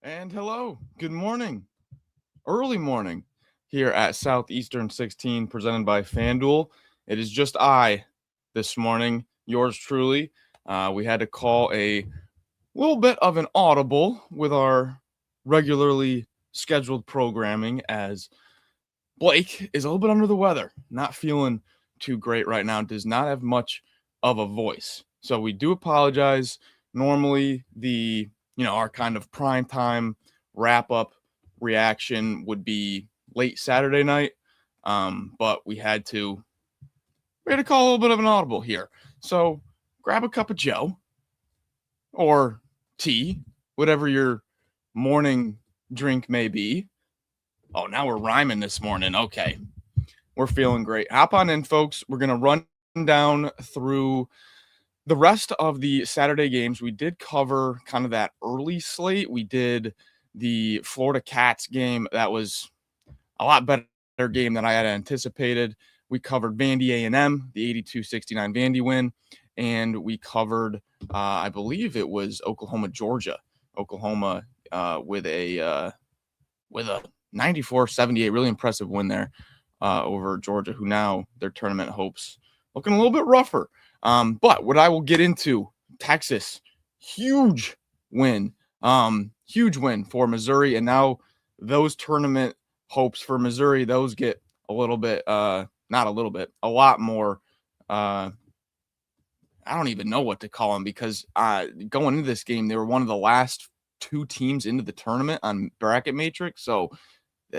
And hello, good morning, early morning here at Southeastern 16, presented by FanDuel. It is just I this morning, yours truly. We had to call a little bit of an audible with our regularly scheduled programming as Blake is a little bit under the weather, not feeling too great right now, does not have much of a voice. So we do apologize. Normally, our kind of prime time wrap up reaction would be late Saturday night, but we had to call a little bit of an audible here. So grab a cup of Joe or tea, whatever your morning drink may be. Oh, now we're rhyming this morning. Okay. We're feeling great. Hop on in, folks. We're going to run down through the rest of the Saturday games. We did cover kind of that early slate. We did the Florida Cats game. That was a lot better game than I had anticipated. We covered Vandy A&M, the 82-69 Vandy win, and we covered, I believe it was Oklahoma, Georgia. Oklahoma with a 94-78, really impressive win there over Georgia, who now their tournament hopes looking a little bit rougher. But what I will get into, Texas, huge win for Missouri. And now those tournament hopes for Missouri, those get a little bit, a lot more. I don't even know what to call them because going into this game, they were one of the last two teams into the tournament on bracket matrix. So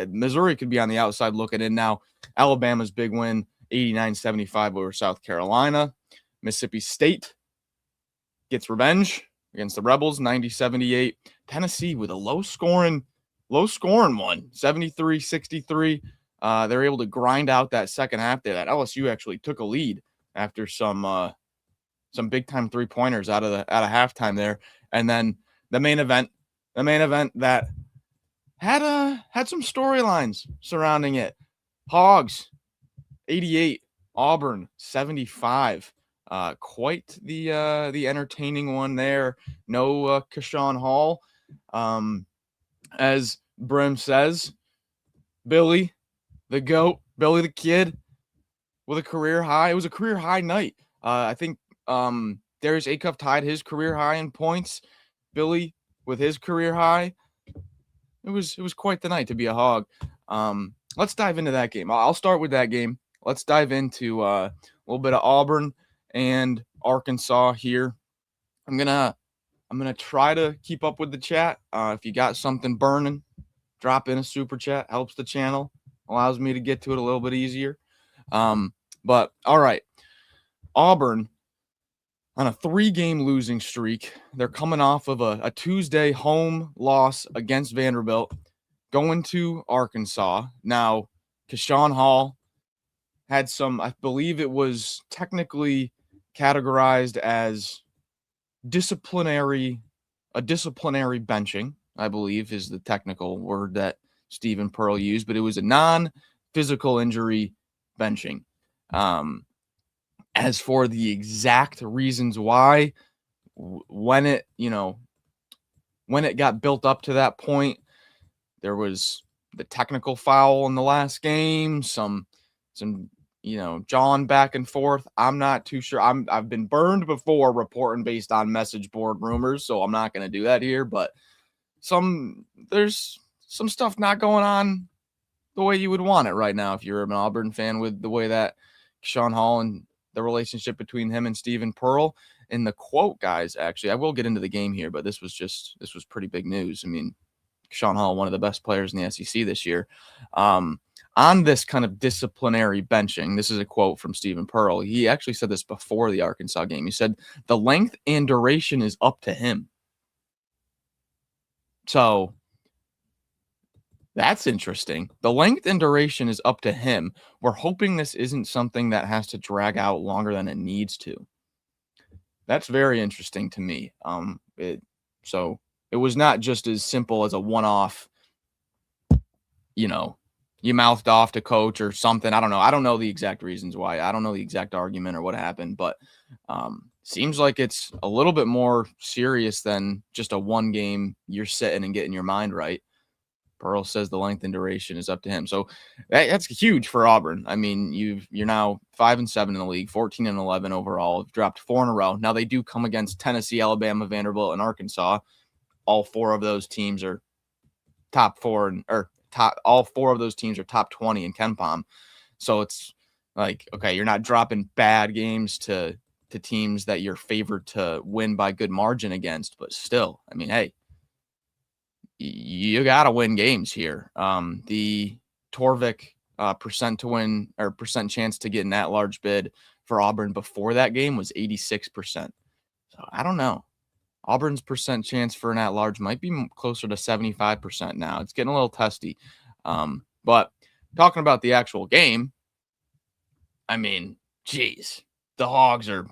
Missouri could be on the outside looking in now. Alabama's big win, 89-75 over South Carolina. Mississippi State gets revenge against the Rebels, 90-78. Tennessee with a low scoring one, 73-63. They're able to grind out that second half there. That LSU actually took a lead after some big time 3-pointers out of halftime there. And then the main event that had some storylines surrounding it. Hogs 88, Auburn 75. Quite the entertaining one there. No Keyshawn Hall. As Brim says, Billy the GOAT, Billy the Kid with a career high. It was a career high night. I think Darius Acuff tied his career high in points. Billy with his career high. It was quite the night to be a Hog. Let's dive into that game. I'll start with that game. Let's dive into a little bit of Auburn and Arkansas here. I'm gonna try to keep up with the chat. If you got something burning, drop in a super chat. Helps the channel, allows me to get to it a little bit easier. But all right, Auburn on a 3-game losing streak. They're coming off of a Tuesday home loss against Vanderbilt, going to Arkansas. Now, Keyshawn Hall had some, I believe it was technically categorized as disciplinary benching, I believe is the technical word that Stephen Pearl used, but it was a non-physical injury benching. As for the exact reasons why, when it got built up to that point, there was the technical foul in the last game, some jawing back and forth. I'm not too sure. I've been burned before reporting based on message board rumors, so I'm not going to do that here, but there's some stuff not going on the way you would want it right now if you're an Auburn fan, with the way that Keyshawn Hall and the relationship between him and Stephen Pearl. And the quote, guys, actually, I will get into the game here, but this was pretty big news. I mean, Keyshawn Hall, one of the best players in the SEC this year. On this kind of disciplinary benching, this is a quote from Stephen Pearl. He actually said this before the Arkansas game. He said, the length and duration is up to him. So that's interesting. The length and duration is up to him. We're hoping this isn't something that has to drag out longer than it needs to. That's very interesting to me. So it was not just as simple as a one-off, you mouthed off to coach or something. I don't know. I don't know the exact reasons why. I don't know the exact argument or what happened, but seems like it's a little bit more serious than just a one game you're sitting and getting your mind right. Pearl says the length and duration is up to him. So that's huge for Auburn. I mean, you're now 5-7 in the league, 14-11 overall. Dropped 4 in a row. Now they do come against Tennessee, Alabama, Vanderbilt, and Arkansas. All 4 of those teams are top 4 all 4 of those teams are top 20 in KenPom. So it's like, okay, you're not dropping bad games to teams that you're favored to win by good margin against, but still, I mean, hey, you got to win games here. The Torvik percent to win or percent chance to get an at-large bid for Auburn before that game was 86%. So I don't know. Auburn's percent chance for an at-large might be closer to 75% now. It's getting a little testy. But talking about the actual game, I mean, geez, the Hogs are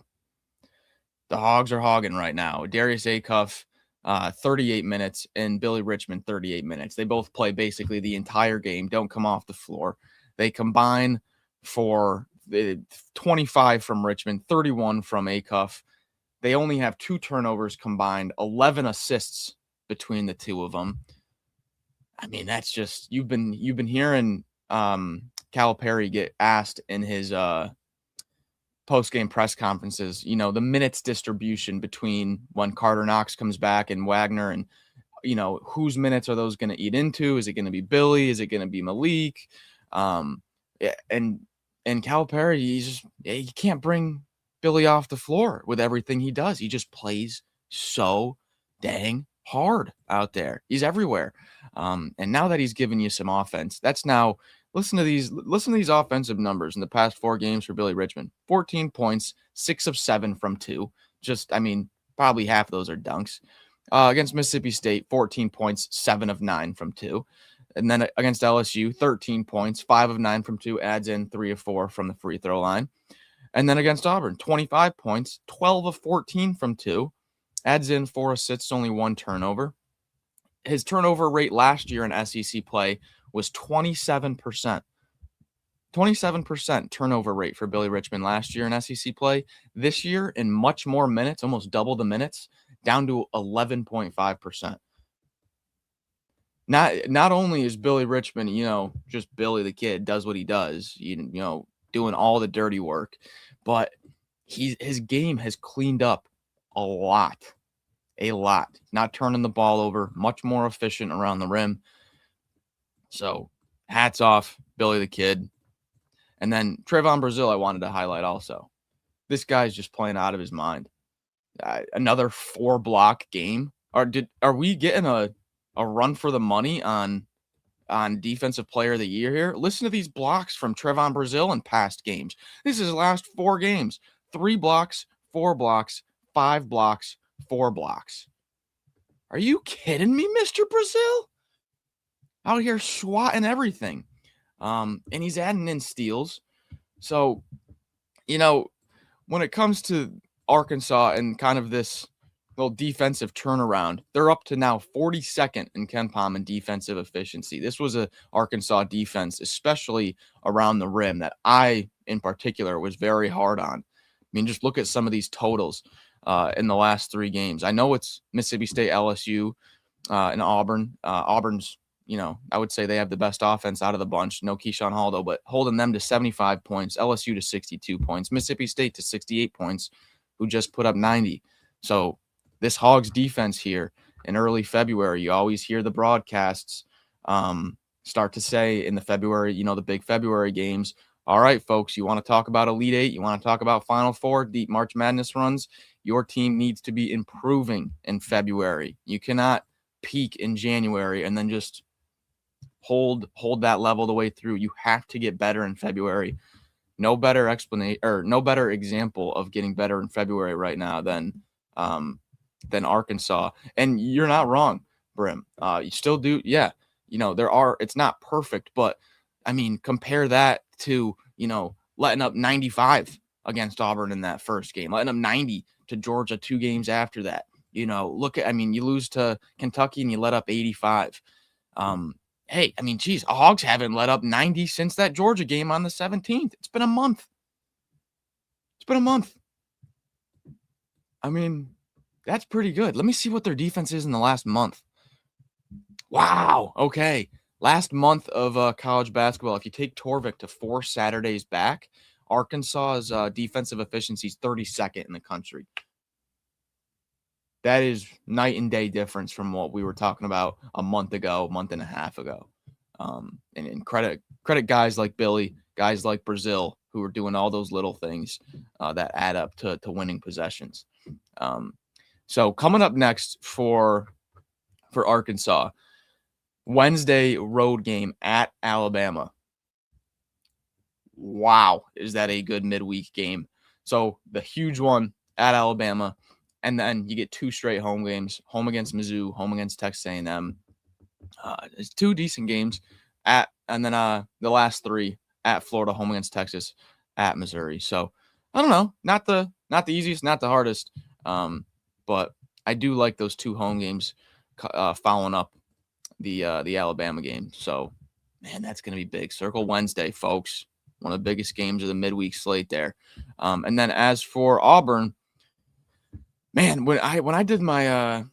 hogging right now. Darius Acuff, 38 minutes, and Billy Richmond, 38 minutes. They both play basically the entire game, don't come off the floor. They combine for 25 from Richmond, 31 from Acuff. They only have 2 turnovers combined, 11 assists between the two of them. I mean, that's just, you've been hearing Calipari get asked in his post-game press conferences, the minutes distribution between when Carter Knox comes back and Wagner, and whose minutes are those going to eat into? Is it going to be Billy? Is it going to be Malik? And Calipari, he can't bring Billy off the floor with everything he does. He just plays so dang hard out there. He's everywhere. And now that he's given you some offense, that's now. Listen to these offensive numbers in the past 4 games for Billy Richmond. 14 points, 6 of 7 from 2. Just, I mean, probably half of those are dunks. Against Mississippi State, 14 points, 7 of 9 from 2. And then against LSU, 13 points, 5 of 9 from 2, adds in 3 of 4 from the free throw line. And then against Auburn, 25 points, 12 of 14 from 2, adds in 4 assists, only 1 turnover. His turnover rate last year in SEC play was 27%. 27% turnover rate for Billy Richmond last year in SEC play. This year, in much more minutes, almost double the minutes, down to 11.5%. Not only is Billy Richmond, just Billy the Kid, does what he does, doing all the dirty work, but his game has cleaned up a lot. Not turning the ball over, much more efficient around the rim. So hats off, Billy the Kid. And then Trayvon Brazil, I wanted to highlight also. This guy's just playing out of his mind. Another 4-block game. Are we getting a run for the money on defensive player of the year here? Listen to these blocks from Trayvon Brazil in past games. This is his last 4 games. 3 blocks, 4 blocks, 5 blocks, 4 blocks. Are you kidding me, Mr. Brazil? Out here swatting everything. And he's adding in steals. So, when it comes to Arkansas and kind of this little defensive turnaround, they're up to now 42nd in KenPom in defensive efficiency. This was a Arkansas defense, especially around the rim, that I, in particular, was very hard on. I mean, just look at some of these totals in the last 3 games. I know it's Mississippi State, LSU, and Auburn. Auburn's, I would say they have the best offense out of the bunch. No Keyshawn Hall, though, but holding them to 75 points, LSU to 62 points, Mississippi State to 68 points, who just put up 90. So this Hogs defense here in early February, you always hear the broadcasts start to say in the February, the big February games, all right, folks, you want to talk about Elite Eight, you want to talk about Final Four, deep March Madness runs, your team needs to be improving in February. You cannot peak in January and then just hold that level the way through. You have to get better in February. No better explanation or no better example of getting better in February right now than Arkansas. And you're not wrong, Brim. You still do. Yeah. It's not perfect, but I mean, compare that to, letting up 95 against Auburn in that first game, letting up 90 to Georgia 2 games after that. You lose to Kentucky and you let up 85. Hey, geez, Hogs haven't let up 90 since that Georgia game on the 17th. It's been a month. I mean, that's pretty good. Let me see what their defense is in the last month. Wow. Okay. Last month of college basketball, if you take Torvik to 4 Saturdays back, Arkansas's defensive efficiency is 32nd in the country. That is night and day difference from what we were talking about a month and a half ago. And credit guys like Billy, guys like Brazil, who are doing all those little things that add up to winning possessions. So coming up next for Arkansas, Wednesday road game at Alabama. Wow, is that a good midweek game? So the huge one at Alabama, and then you get 2 straight home games: home against Mizzou, home against Texas A&M. It's 2 decent games and then the last 3 at Florida, home against Texas, at Missouri. So I don't know, not the easiest, not the hardest, but I do like those 2 home games following up the Alabama game. So man, that's going to be big. Circle Wednesday, folks. One of the biggest games of the midweek slate there. And then as for Auburn, man, when I did my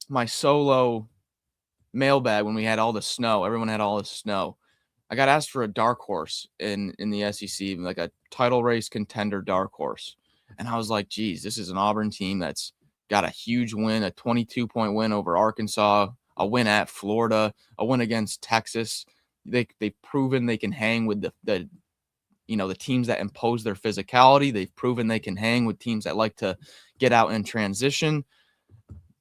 my solo mailbag when we had all the snow, everyone had all the snow, I got asked for a dark horse in the SEC, like a title race contender dark horse. And I was like, geez, this is an Auburn team that's got a huge win, a 22-point win over Arkansas, a win at Florida, a win against Texas. They've proven they can hang with the teams that impose their physicality. They've proven they can hang with teams that like to get out in transition.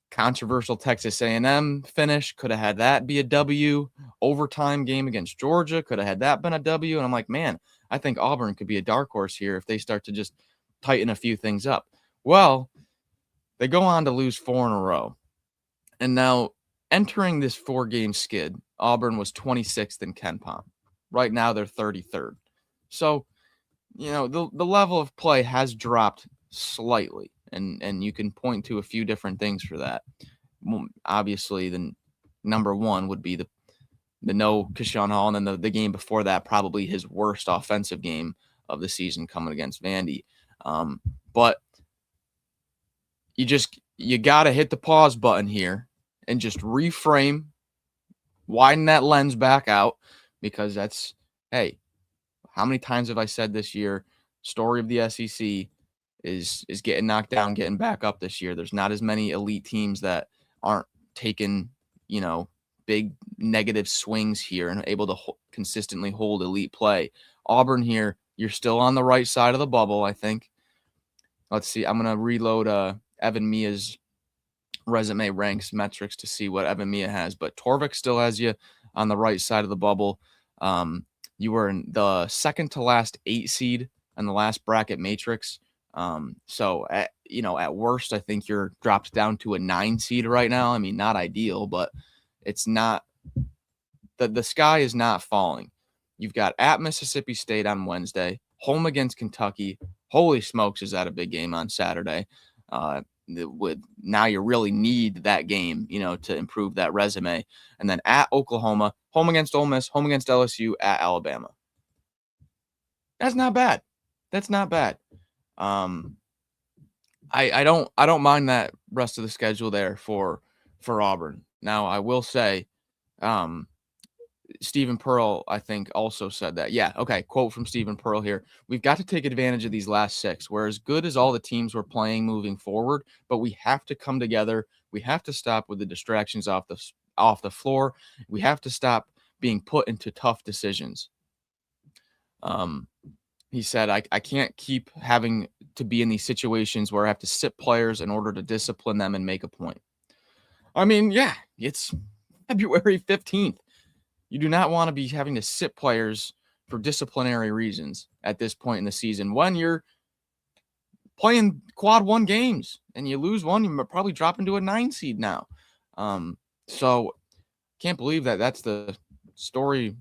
Controversial Texas A&M finish, could have had that be a W. Overtime game against Georgia, could have had that been a W. And I'm like, man, I think Auburn could be a dark horse here if they start to just tighten a few things up. Well, they go on to lose 4 in a row. And now entering this 4-game skid, Auburn was 26th in KenPom. Right now they're 33rd. So, the level of play has dropped slightly. And you can point to a few different things for that. Obviously, the number one would be the no Keyshawn Hall, and then the game before that, probably his worst offensive game of the season coming against Vandy. But you got to hit the pause button here and just reframe, widen that lens back out, because that's, hey, how many times have I said this year, story of the SEC is getting knocked down, getting back up this year. There's not as many elite teams that aren't taking, big negative swings here and able to consistently hold elite play. Auburn here, you're still on the right side of the bubble, I think. Let's see. I'm going to reload Evan Mia's resume ranks metrics to see what Evan Mia has, but Torvik still has you on the right side of the bubble. You were in the second to last 8 seed in the last bracket matrix. So at worst, I think you're dropped down to a 9 seed right now. I mean, not ideal, but it's not the sky is not falling. You've got at Mississippi State on Wednesday, home against Kentucky. Holy smokes, is that a big game on Saturday? Now you really need that game, to improve that resume. And then at Oklahoma, home against Ole Miss, home against LSU, at Alabama. That's not bad. I don't mind that rest of the schedule there for Auburn. Now I will say, Stephen Pearl, I think, also said that. Yeah, okay, quote from Stephen Pearl here. We've got to take advantage of these last 6. We're as good as all the teams we're playing moving forward, but we have to come together. We have to stop with the distractions off the floor. We have to stop being put into tough decisions. He said, I can't keep having to be in these situations where I have to sit players in order to discipline them and make a point. I mean, yeah, it's February 15th. You do not want to be having to sit players for disciplinary reasons at this point in the season when you're playing quad 1 games and you lose one, you probably drop into a 9 seed now. So can't believe that that's the story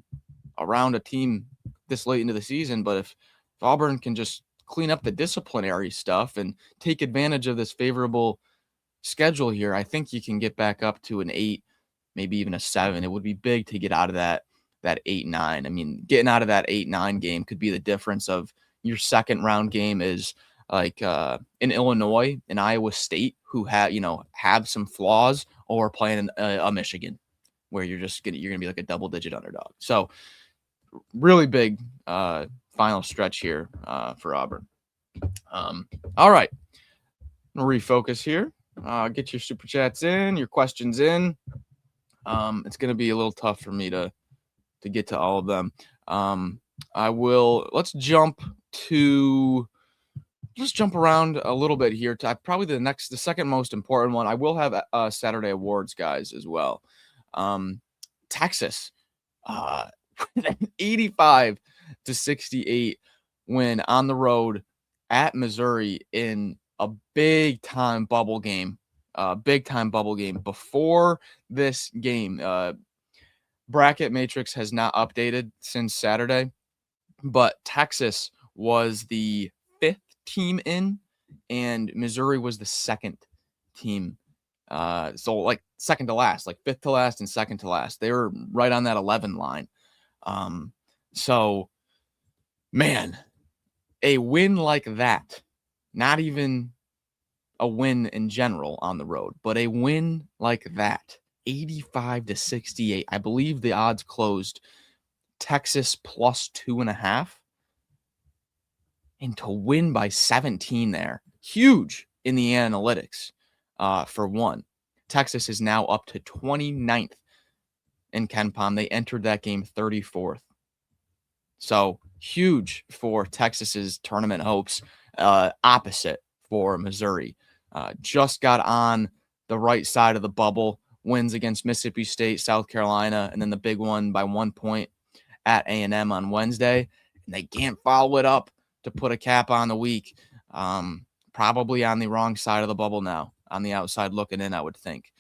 around a team this late into the season. But if Auburn can just clean up the disciplinary stuff and take advantage of this favorable schedule here, I think you can get back up to an 8, maybe even a 7. It would be big to get out of that 8-9. I mean, getting out of that 8-9 game could be the difference of your second round game is like in Illinois and Iowa State who have some flaws, or playing a Michigan where you're gonna be like a double-digit underdog. So really big final stretch here for Auburn. All right, refocus here. Get your super chats in, your questions in. It's going to be a little tough for me to get to all of them. Let's jump around a little bit here to probably the second most important one. I will have Saturday awards, guys, as well. Texas, 85-68 win on the road at Missouri in a big time bubble game. Before this game, bracket matrix has not updated since Saturday, but Texas was the 5th team in, and Missouri was the 2nd team. So like second to last, like 5th to last and 2nd to last. They were right on that 11 line. So man, a win like that, not even a win in general on the road, but a win like that, 85-68. I believe the odds closed Texas plus 2.5, and to win by 17 there, huge in the analytics. For one, Texas is now up to 29th in KenPom. They entered that game 34th. So huge for Texas's tournament hopes. Opposite for Missouri. Just got on the right side of the bubble. Wins against Mississippi State, South Carolina, and then the big one by 1 point at A&M on Wednesday. And they can't follow it up to put a cap on the week. Probably on the wrong side of the bubble now, on the outside looking in, I would think.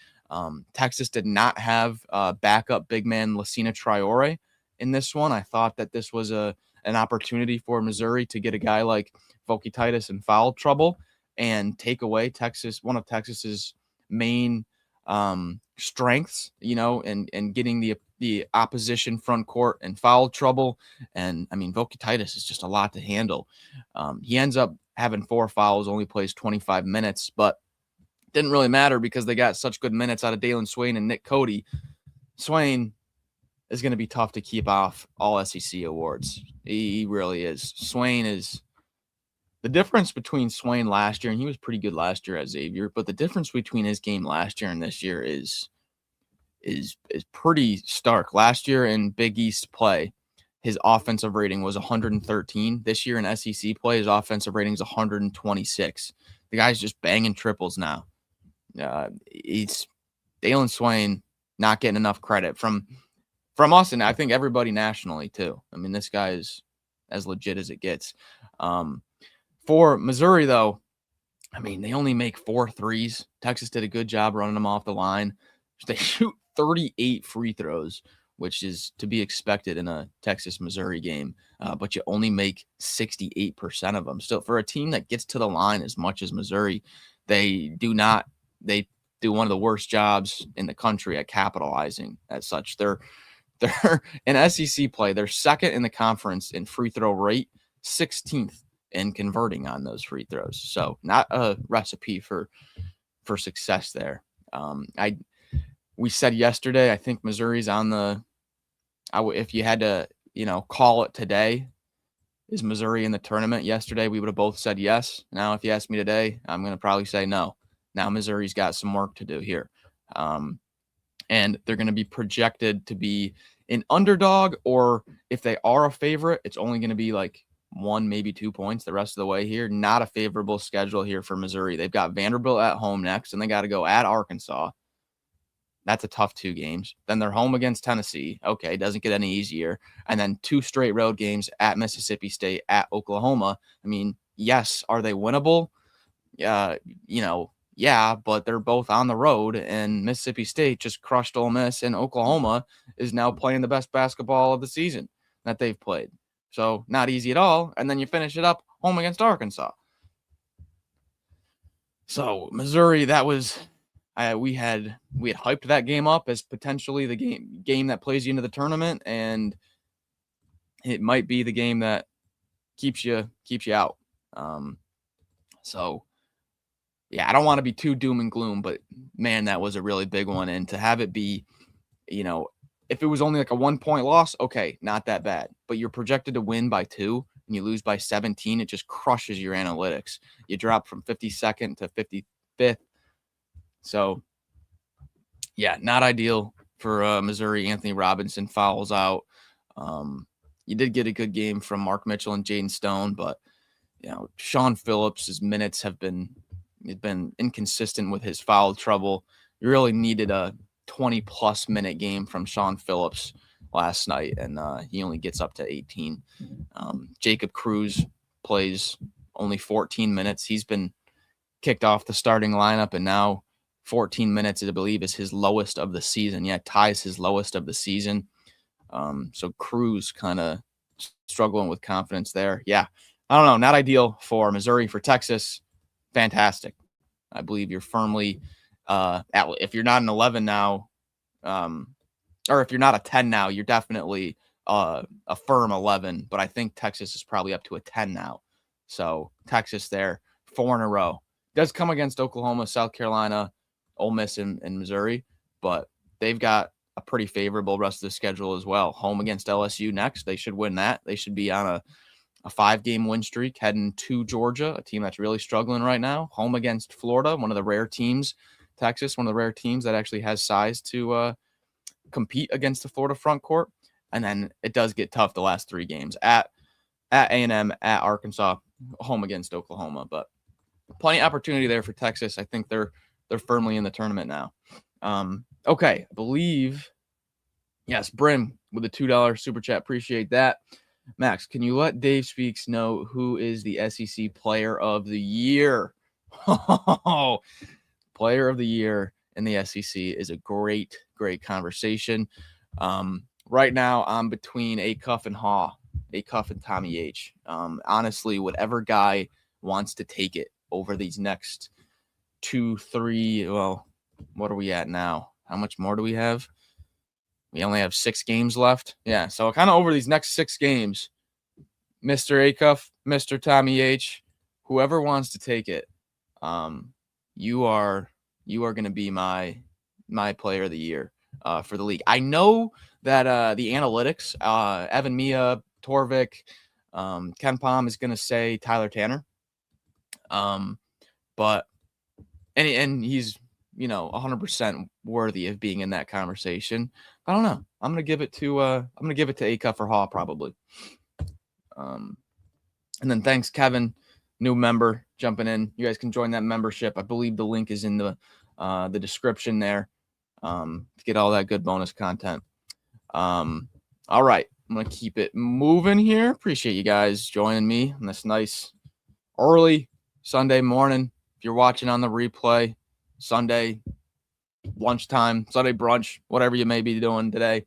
Texas did not have backup big man Lacina Traore in this one. I thought that this was an opportunity for Missouri to get a guy like Vokititis in foul trouble and take away one of Texas's main strengths, and getting the opposition front court in foul trouble. And I mean, Vokititis is just a lot to handle. He ends up having 4 fouls, only plays 25 minutes, but didn't really matter because they got such good minutes out of Dalen Swain and Nick Cody. Swain is going to be tough to keep off all SEC awards. He really is. Swain is the difference between Swain last year, and he was pretty good last year at Xavier, but the difference between his game last year and this year is pretty stark. Last year in Big East play, his offensive rating was 113. This year in SEC play, his offensive rating is 126. The guy's just banging triples now. It's Dalen Swain not getting enough credit from us, and I think everybody nationally too. I mean, this guy is as legit as it gets. For Missouri, though, I mean, they only make 4 threes. Texas did a good job running them off the line. They shoot 38 free throws, which is to be expected in a Texas-Missouri game, but you only make 68% of them. Still, for a team that gets to the line as much as Missouri, they do one of the worst jobs in the country at capitalizing as such. They're in SEC play, they're 2nd in the conference in free throw rate, 16th in converting on those free throws. So not a recipe for success there. We said yesterday, I think Missouri's on if you had to, call it today, is Missouri in the tournament? Yesterday, we would have both said yes. Now, if you ask me today, I'm going to probably say no. Now Missouri's got some work to do here. And they're going to be projected to be an underdog, or if they are a favorite, it's only going to be like 1, maybe 2 points the rest of the way here. Not a favorable schedule here for Missouri. They've got Vanderbilt at home next, and they got to go at Arkansas. That's a tough 2 games. Then they're home against Tennessee. Okay, doesn't get any easier. And then 2 straight road games at Mississippi State, at Oklahoma. I mean, yes, are they winnable? Yeah, but they're both on the road, and Mississippi State just crushed Ole Miss, and Oklahoma is now playing the best basketball of the season that they've played. So not easy at all. And then you finish it up home against Arkansas. So Missouri, that was we had hyped that game up as potentially the game that plays you into the tournament, and it might be the game that keeps you out. So, yeah, I don't want to be too doom and gloom, but man, that was a really big one. And to have it be, if it was only like a 1-point loss, okay, not that bad. But you're projected to win by 2 and you lose by 17, it just crushes your analytics. You drop from 52nd to 55th. So, yeah, not ideal for Missouri. Anthony Robinson fouls out. You did get a good game from Mark Mitchell and Jaden Stone, but Sean Phillips' minutes have been inconsistent with his foul trouble. You really needed a 20-plus minute game from Sean Phillips last night, and he only gets up to 18. Jacob Cruz plays only 14 minutes. He's been kicked off the starting lineup, and now 14 minutes, I believe, is his lowest of the season. Yeah, ties his lowest of the season. So Cruz kind of struggling with confidence there. Yeah, I don't know. Not ideal for Missouri. For Texas, fantastic. I believe you're firmly if you're not an 11 now, or if you're not a 10 now, you're definitely a firm 11. But I think Texas is probably up to a 10 now. So Texas there, 4 in a row. Does come against Oklahoma, South Carolina, Ole Miss, and Missouri, but they've got a pretty favorable rest of the schedule as well. Home against LSU next. They should win that. They should be on a 5-game win streak heading to Georgia, a team that's really struggling right now. Home against Florida, one of the rare teams. Texas, one of the rare teams that actually has size to compete against the Florida front court. And then it does get tough the last 3 games at A&M, at Arkansas, home against Oklahoma. But plenty of opportunity there for Texas. I think they're firmly in the tournament now. Okay, I believe, yes, Brim with a $2 super chat. Appreciate that. Max, can you let Dave Speaks know who is the SEC Player of the Year? Player of the Year in the SEC is a great, great conversation. Right now, I'm between Acuff and Haw, Acuff and Tommy H. Honestly, whatever guy wants to take it over these next 2, 3, well, what are we at now? How much more do we have? We only have 6 games left. Yeah, so kind of over these next 6 games, Mr. Acuff, Mr. Tommy H, whoever wants to take it, you are going to be my Player of the Year for the league. I know that the analytics, Evan Mia, Torvik, Ken Palm is going to say Tyler Tanner, but and he's 100% worthy of being in that conversation. I don't know. I'm gonna give it to Acuff or Haw probably. And then thanks, Kevin, new member jumping in. You guys can join that membership. I believe the link is in the description there to get all that good bonus content. All right, I'm gonna keep it moving here. Appreciate you guys joining me on this nice early Sunday morning. If you're watching on the replay, Sunday lunchtime, Sunday brunch, whatever you may be doing today.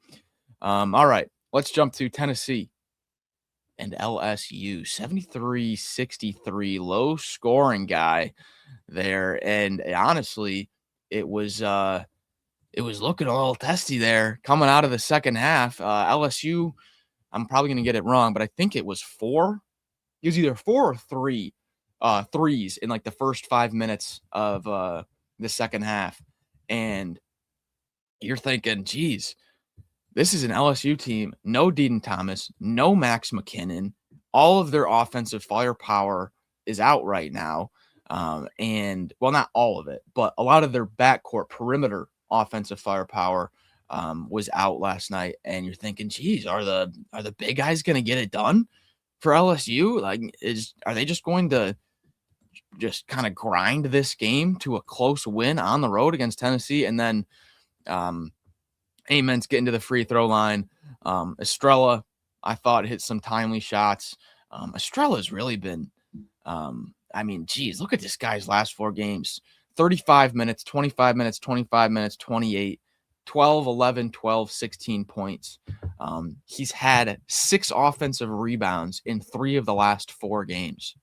All right, let's jump to Tennessee and LSU. 73-63, low scoring guy there. And honestly, it was looking a little testy there coming out of the second half. LSU, I'm probably going to get it wrong, but I think it was 4. It was either 4 or 3 threes in like the first 5 minutes of the second half. And you're thinking, geez, this is an LSU team. No Deaton Thomas, no Max McKinnon. All of their offensive firepower is out right now. And, well, not all of it, but a lot of their backcourt perimeter offensive firepower was out last night. And you're thinking, geez, are the big guys going to get it done for LSU? Like, are they just going to just kind of grind this game to a close win on the road against Tennessee? And then Ament's getting to the free throw line. Estrella, I thought, hit some timely shots. Estrella's really been, geez, look at this guy's last 4 games. 35 minutes, 25 minutes, 25 minutes, 28, 12, 11, 12, 16 points. He's had 6 offensive rebounds in 3 of the last 4 games.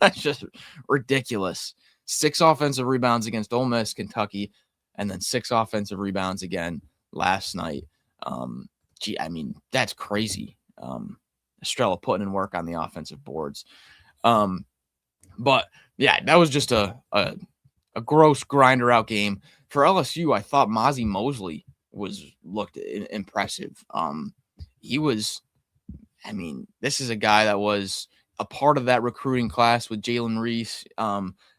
That's just ridiculous. 6 offensive rebounds against Ole Miss, Kentucky, and then 6 offensive rebounds again last night. That's crazy. Estrella putting in work on the offensive boards. But Yeah, that was just a gross grinder out game for LSU. I thought Mozzie Mosley looked impressive. He was. I mean, this is a guy that was a part of that recruiting class with Jalen Reese.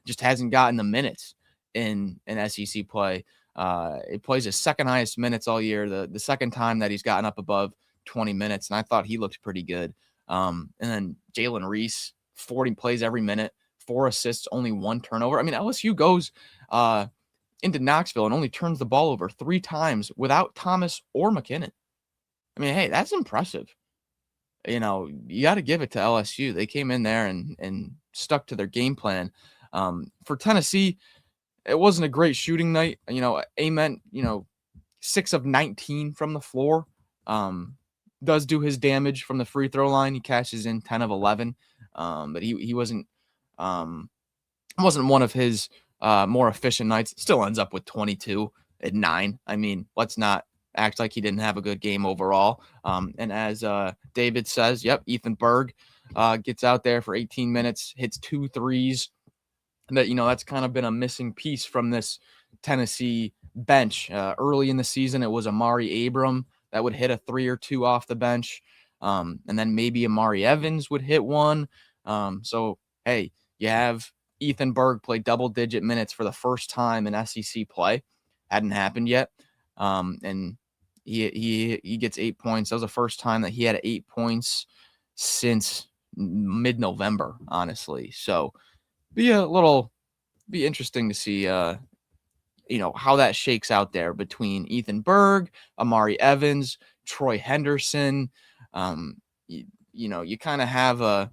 Just hasn't gotten the minutes in SEC play. He plays his second highest minutes all year. The second time that he's gotten up above 20 minutes, and I thought he looked pretty good. And then Jalen Reese, 40 plays every minute, 4 assists, only 1 turnover. I mean, LSU goes into Knoxville and only turns the ball over 3 times without Thomas or McKinnon. I mean, hey, that's impressive. You know, you got to give it to LSU. They came in there and stuck to their game plan. For Tennessee, it wasn't a great shooting night. You know, Ament, 6 of 19 from the floor. Does do his damage from the free throw line. He cashes in 10 of 11. But he wasn't one of his more efficient nights. Still ends up with 22 at 9. I mean, let's not act like he didn't have a good game overall. And as David says, yep, Ethan Berg gets out there for 18 minutes, hits 2 threes. And that's kind of been a missing piece from this Tennessee bench. Early in the season, it was Amari Abram that would hit a 3 or 2 off the bench. And then maybe Amari Evans would hit one. So, hey, you have Ethan Berg play double-digit minutes for the first time in SEC play. Hadn't happened yet. And he gets 8 points. That was the first time that he had 8 points since mid-November, honestly. So be interesting to see how that shakes out there between Ethan Berg, Amari Evans, Troy Henderson. You kind of have a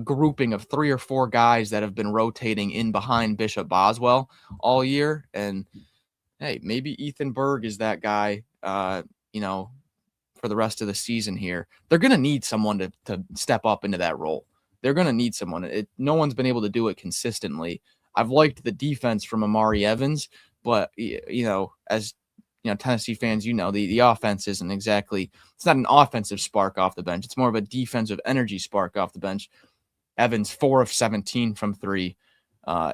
grouping of 3 or 4 guys that have been rotating in behind Bishop Boswell all year. And hey, maybe Ethan Berg is that guy, for the rest of the season here. They're going to need someone to step up into that role. They're going to need someone. No one's been able to do it consistently. I've liked the defense from Amari Evans, but, as Tennessee fans, the offense isn't exactly, it's not an offensive spark off the bench. It's more of a defensive energy spark off the bench. Evans, 4 of 17 from 3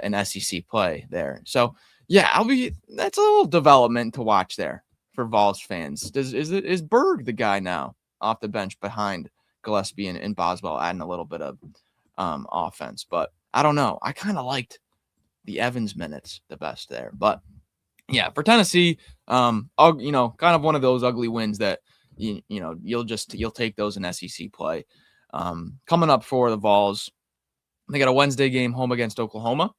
in SEC play there. So, yeah, that's a little development to watch there for Vols fans. Is Berg the guy now off the bench behind Gillespie and Boswell, adding a little bit of offense? But I don't know. I kind of liked the Evans minutes the best there. But yeah, for Tennessee, kind of one of those ugly wins that you'll take those in SEC play. Coming up for the Vols, they got a Wednesday game home against Oklahoma,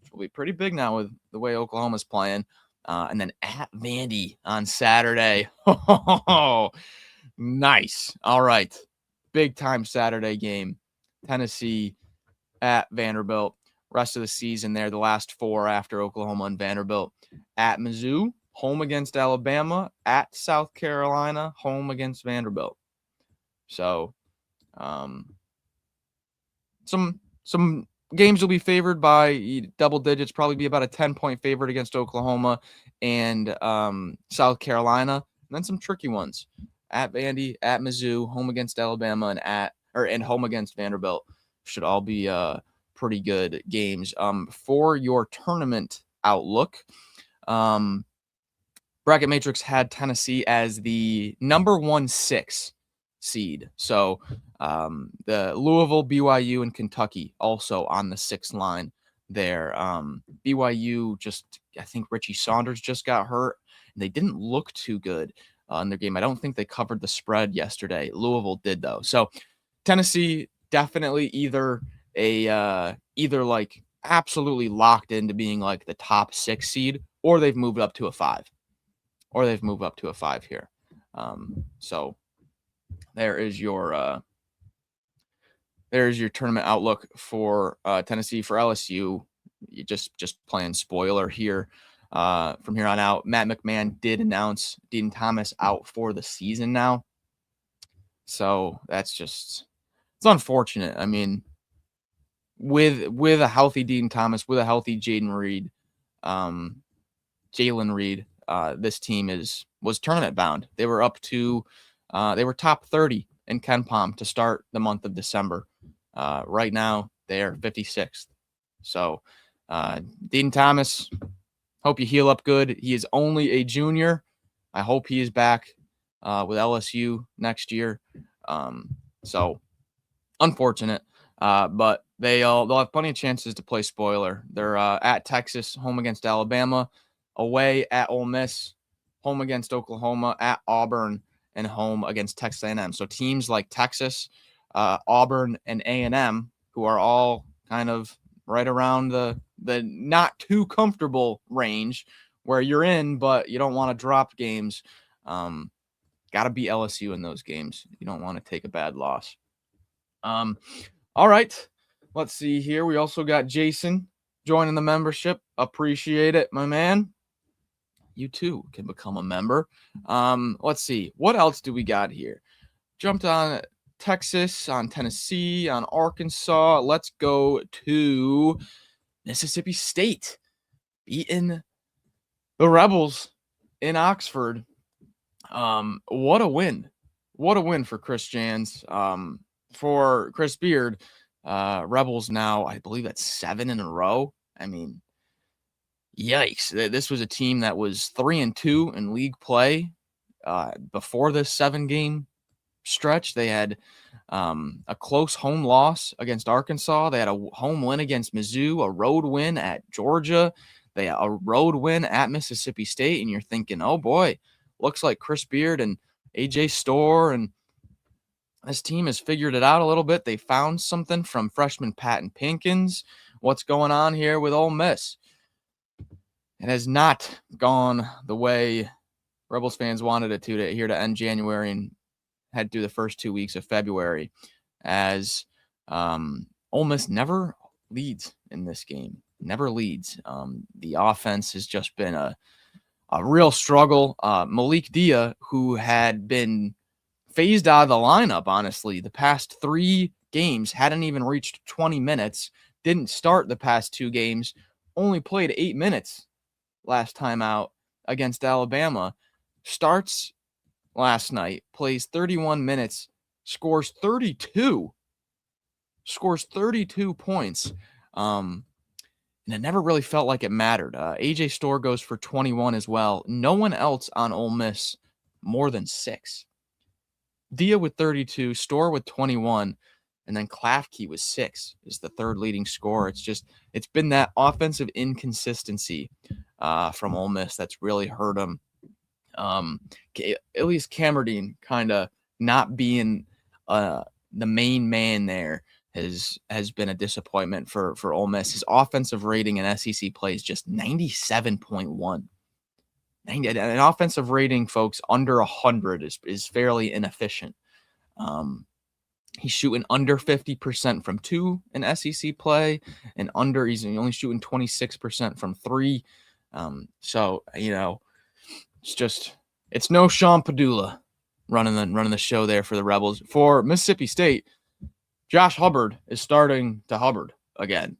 which will be pretty big now with the way Oklahoma's playing. And then at Vandy on Saturday. Oh, nice. All right. Big time Saturday game. Tennessee at Vanderbilt. Rest of the season there, the last 4 after Oklahoma and Vanderbilt. At Mizzou, home against Alabama. At South Carolina, home against Vanderbilt. So, some games will be favored by double digits, probably be about a 10-point favorite against Oklahoma and South Carolina. And then some tricky ones. At Vandy, at Mizzou, home against Alabama, and home against Vanderbilt. Should all be pretty good games. For your tournament outlook, Bracket Matrix had Tennessee as the number 1-6 seed. So the Louisville, BYU, and Kentucky also on the 6th line there. BYU I think Richie Saunders just got hurt, and they didn't look too good in their game. I don't think they covered the spread yesterday. Louisville did, though. So Tennessee definitely either like absolutely locked into being like the top 6 seed, or they've moved up to a 5. Here. So there's your tournament outlook for Tennessee. For LSU, you just playing spoiler here. From here on out, Matt McMahon did announce Dean Thomas out for the season now. So it's unfortunate. I mean, with a healthy Dean Thomas, with a healthy Jalen Reed, this team was tournament bound. They were up to they were top 30 in KenPom to start the month of December. Right now, They are 56th. So, Dean Thomas, hope you heal up good. He is only a junior. I hope he is back with LSU next year. So, unfortunate. But they'll have plenty of chances to play spoiler. They're at Texas, home against Alabama, away at Ole Miss, home against Oklahoma, at Auburn, and home against Texas A&M. So teams like Texas, Auburn, and A&M, who are all kind of right around the not too comfortable range where you're in, but you don't want to drop games. Got to beat LSU in those games. You don't want to take a bad loss. All right, let's see here. We also got Jason joining the membership. Appreciate it, my man. You too can become a member. Let's see. What else do we got here? Jumped on Texas, on Tennessee, on Arkansas. Let's go to Mississippi State beating the Rebels in Oxford. What a win. What a win for Chris Jans. For Chris Beard, Rebels now, I believe that's 7 in a row. I mean, yikes. This was a team that was 3-2 in league play before this 7-game stretch. They had a close home loss against Arkansas. They had a home win against Mizzou, a road win at Georgia. They had a road win at Mississippi State. And you're thinking, oh boy, looks like Chris Beard and AJ Storr and this team has figured it out a little bit. They found something from freshman Patton Pinkins. What's going on here with Ole Miss? It has not gone the way Rebels fans wanted it to here to end January and head through the first 2 weeks of February, as Ole Miss never leads in this game. Never leads. The offense has just been a real struggle. Malik Dia, who had been phased out of the lineup, honestly, the past 3 games, hadn't even reached 20 minutes, didn't start the past 2 games, only played 8 minutes last time out against Alabama, starts last night, plays 31 minutes, scores 32 points. And it never really felt like it mattered. AJ Storr goes for 21 as well. No one else on Ole Miss more than 6. Dia with 32, Storr with 21, and then Klafke with 6 is the third leading scorer. It's been that offensive inconsistency from Ole Miss that's really hurt them. At least Camerdine kind of not being the main man there has been a disappointment for Ole Miss. His offensive rating in SEC play is just 97.1. An offensive rating, folks, under 100 is fairly inefficient. He's shooting under 50% from 2 in SEC play, and he's only shooting 26% from 3. So, it's no Sean Padula running the show there for the Rebels. For Mississippi State, Josh Hubbard is starting to Hubbard again.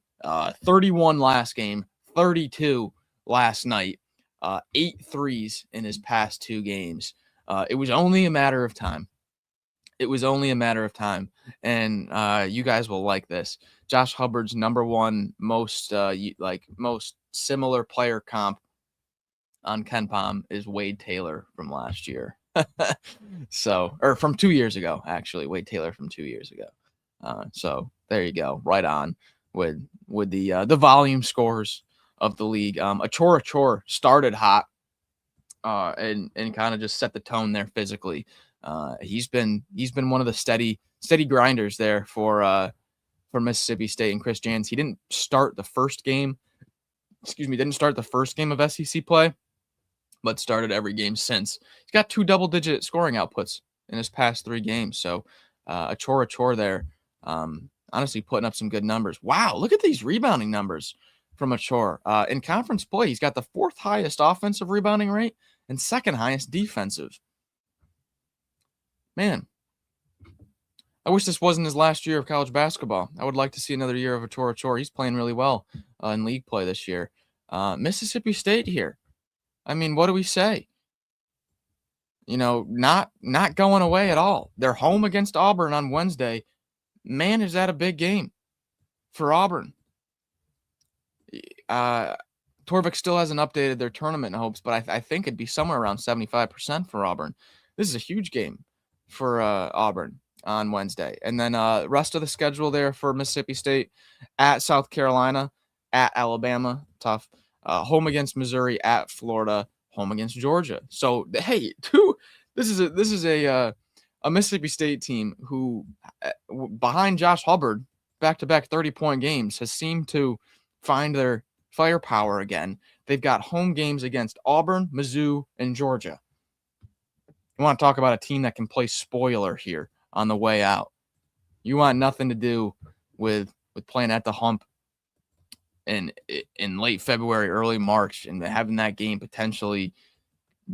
31 last game, 32 last night. 8 threes in his past 2 games. It was only a matter of time. And you guys will like this. Josh Hubbard's number 1 most similar player comp on KenPom is Wade Taylor from last year. Or from 2 years ago, actually. Wade Taylor from 2 years ago. So there you go. Right on with the volume scores of the league. Achor started hot and kind of just set the tone there physically. He's been one of the steady grinders there for Mississippi State and Chris Jans. He didn't start the first game of SEC play, but started every game since. He's got 2 double-digit scoring outputs in his past 3 games. So Achor there, honestly putting up some good numbers. Wow, look at these rebounding numbers from Achor. In conference play, he's got the 4th highest offensive rebounding rate and 2nd highest defensive. Man, I wish this wasn't his last year of college basketball. I would like to see another year of Achor. He's playing really well in league play this year. Mississippi State here. I mean, what do we say? Not going away at all. They're home against Auburn on Wednesday. Man, is that a big game. for Auburn. Torvik still hasn't updated their tournament hopes, but I think it'd be somewhere around 75% for Auburn. This is a huge game for Auburn on Wednesday. And then rest of the schedule there for Mississippi State, at South Carolina, at Alabama, tough, home against Missouri, at Florida, home against Georgia. So, hey, this is a Mississippi State team who, behind Josh Hubbard, back-to-back 30-point games, has seemed to find their firepower again. They've got home games against Auburn, Mizzou, and Georgia. You want to talk about a team that can play spoiler here on the way out. You want nothing to do with playing at the hump in late February, early March, and having that game potentially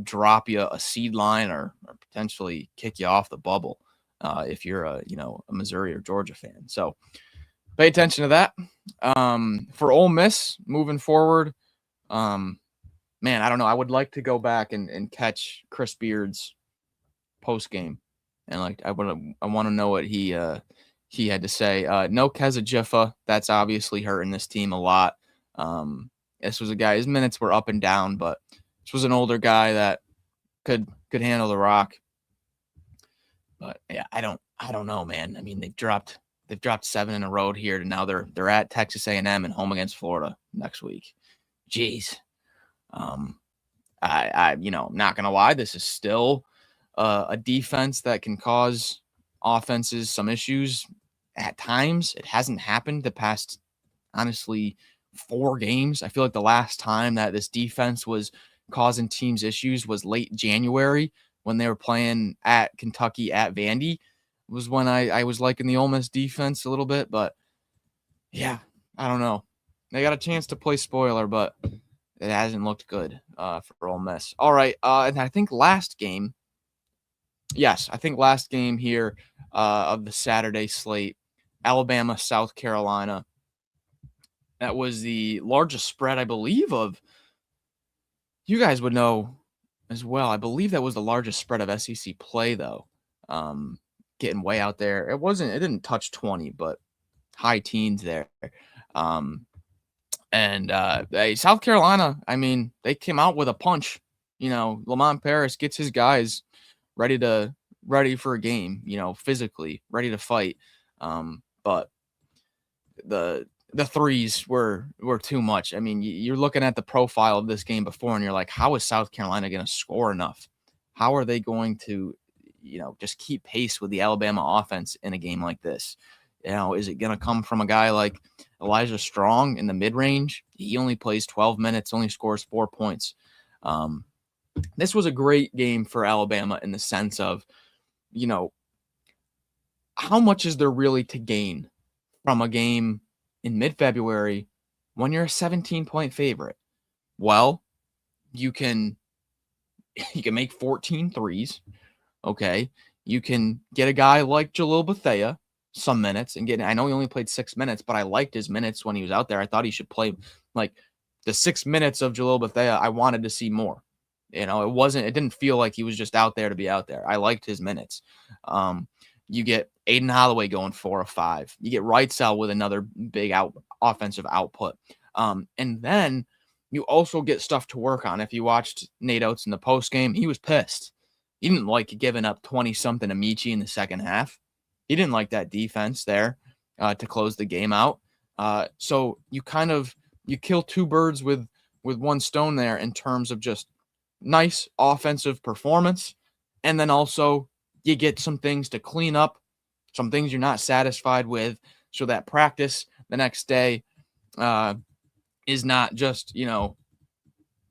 drop you a seed line or potentially kick you off the bubble if you're a Missouri or Georgia fan. So pay attention to that. For Ole Miss moving forward, man, I don't know. I would like to go back and catch Chris Beard's post game, and I want to know what he had to say. No Keza Jiffa. That's obviously hurting this team a lot. This was a guy. His minutes were up and down, but this was an older guy that could handle the rock. But yeah, I don't know, man. I mean, they've dropped 7 in a row here, and now they're at Texas A&M and home against Florida next week. Jeez. I'm not gonna lie, this is still a defense that can cause offenses some issues at times. It hasn't happened the past, honestly, 4 games. I feel like the last time that this defense was causing teams issues was late January when they were playing at Kentucky at Vandy. Was when I was liking the Ole Miss defense a little bit, but yeah, I don't know. They got a chance to play spoiler, but it hasn't looked good for Ole Miss. All right, and I think last game here of the Saturday slate, Alabama, South Carolina. That was the largest spread, I believe, of – you guys would know as well. I believe that was the largest spread of SEC play, though. Getting way out there. It didn't touch 20, but high teens there. South Carolina, I mean, they came out with a punch. Lamont Paris gets his guys ready for a game, physically ready to fight. But the threes were too much. I mean, you're looking at the profile of this game before, and you're like, how is South Carolina going to score enough? How are they going to just keep pace with the Alabama offense in a game like this? Is it going to come from a guy like Elijah Strong in the mid-range? He only plays 12 minutes, only scores 4 points. This was a great game for Alabama in the sense of, how much is there really to gain from a game in mid-February when you're a 17-point favorite? Well, you can make 14 threes. Okay, you can get a guy like Jalil Bethea some minutes and I know he only played 6 minutes, but I liked his minutes when he was out there. I thought he should play like the 6 minutes of Jalil Bethea. I wanted to see more. It didn't feel like he was just out there to be out there. I liked his minutes. You get Aiden Holloway going 4 of 5. You get Wrightsell with another big offensive output. And then you also get stuff to work on. If you watched Nate Oates in the post game, he was pissed. He didn't like giving up 20-something to Michi in the second half. He didn't like that defense there to close the game out. So you kill 2 birds with one stone there in terms of just nice offensive performance. And then also you get some things to clean up, some things you're not satisfied with, so that practice the next day is not just,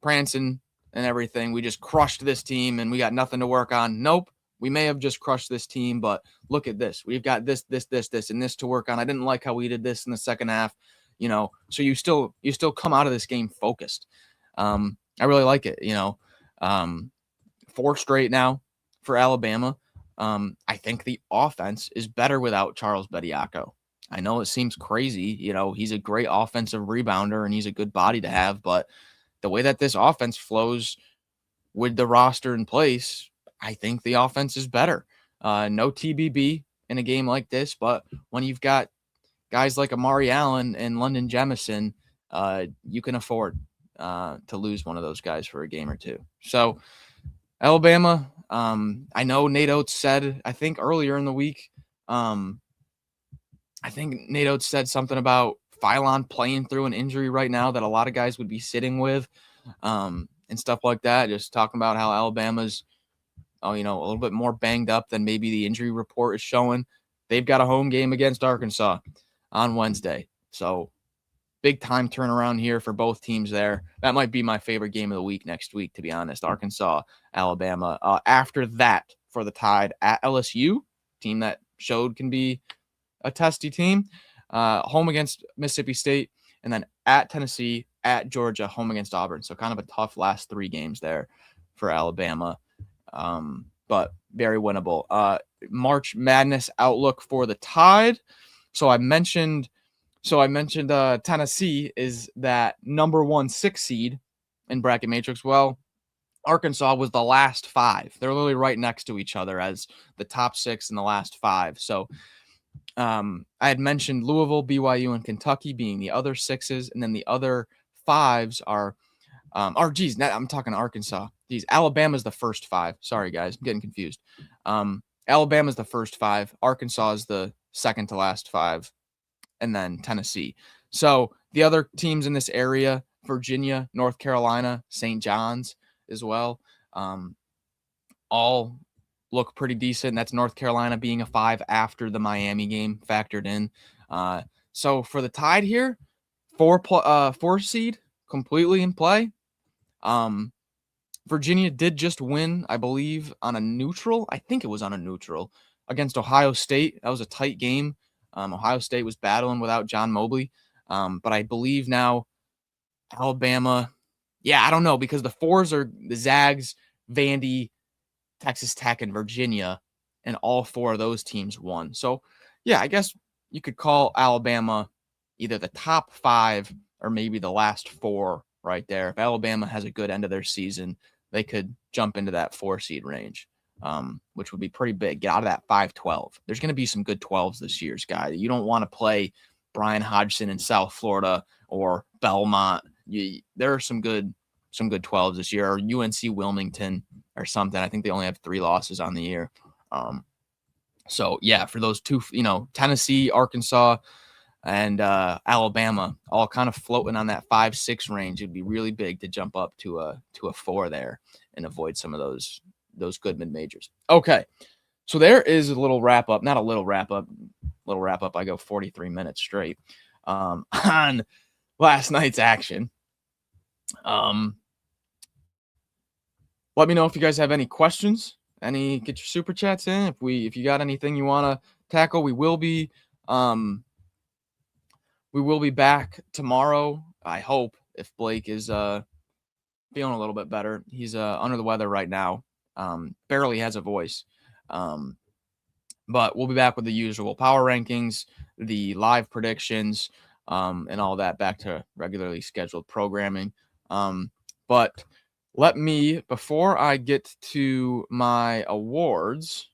prancing and everything. We just crushed this team and we got nothing to work on. Nope. We may have just crushed this team, but look at this. We've got this, and this to work on. I didn't like how we did this in the second half, so you still come out of this game focused. I really like it, 4 straight now for Alabama. I think the offense is better without Charles Bediako. I know it seems crazy. He's a great offensive rebounder and he's a good body to have, but the way that this offense flows with the roster in place, I think the offense is better. No TBB in a game like this, but when you've got guys like Amari Allen and London Jemison, you can afford to lose one of those guys for a game or two. So Alabama, I know Nate Oates said, I think earlier in the week, I think Nate Oates said something about Philon playing through an injury right now that a lot of guys would be sitting with, and stuff like that. Just talking about how Alabama's, a little bit more banged up than maybe the injury report is showing. They've got a home game against Arkansas on Wednesday. So big time turnaround here for both teams there. That might be my favorite game of the week next week, to be honest. Arkansas, Alabama. After that, for the Tide at LSU, team that showed can be a testy team, home against Mississippi State, and then at Tennessee, at Georgia, home against Auburn. So kind of a tough last 3 games there for Alabama, but very winnable. March Madness outlook for the Tide. So I mentioned Tennessee is that number 1 6 seed in bracket matrix. Well, Arkansas was the last 5. They're literally right next to each other as the top 6 and the last 5. So I had mentioned Louisville, BYU, and Kentucky being the other 6s, and then the other 5s are, I'm talking Arkansas. Alabama's the first 5. Sorry, guys, I'm getting confused. Alabama's the first 5. Arkansas is the second to last 5, and then Tennessee. So the other teams in this area, Virginia, North Carolina, St. John's as well, all look pretty decent. That's North Carolina being a 5 after the Miami game factored in. So for the Tide here, 4 seed completely in play. Virginia did just win, I believe, on a neutral. I think it was on a neutral against Ohio State. That was a tight game. Ohio State was battling without John Mobley. But I believe now Alabama, I don't know, because the 4s are the Zags, Vandy, Texas Tech, and Virginia, and all 4 of those teams won. So, I guess you could call Alabama either the top 5 or maybe the last 4 right there. If Alabama has a good end of their season, they could jump into that 4 seed range, which would be pretty big. Get out of that 5-12. There's going to be some good 12s this year, guys. You don't want to play Brian Hodgson in South Florida or Belmont. There are some good 12s this year, or UNC Wilmington or something. I think they only have 3 losses on the year. So for those 2, Tennessee, Arkansas, and Alabama, all kind of floating on that 5-6 range. It'd be really big to jump up to a 4 there and avoid some of those good mid majors. Okay, so there is a little wrap up. Not a little wrap up. I go 43 minutes straight on last night's action. Let me know if you guys have any questions. Get your super chats in. If you got anything you want to tackle, we will be back tomorrow. I hope, if Blake is feeling a little bit better. He's under the weather right now. Barely has a voice. But we'll be back with the usual power rankings, the live predictions, and all that, back to regularly scheduled programming. But before I get to my awards,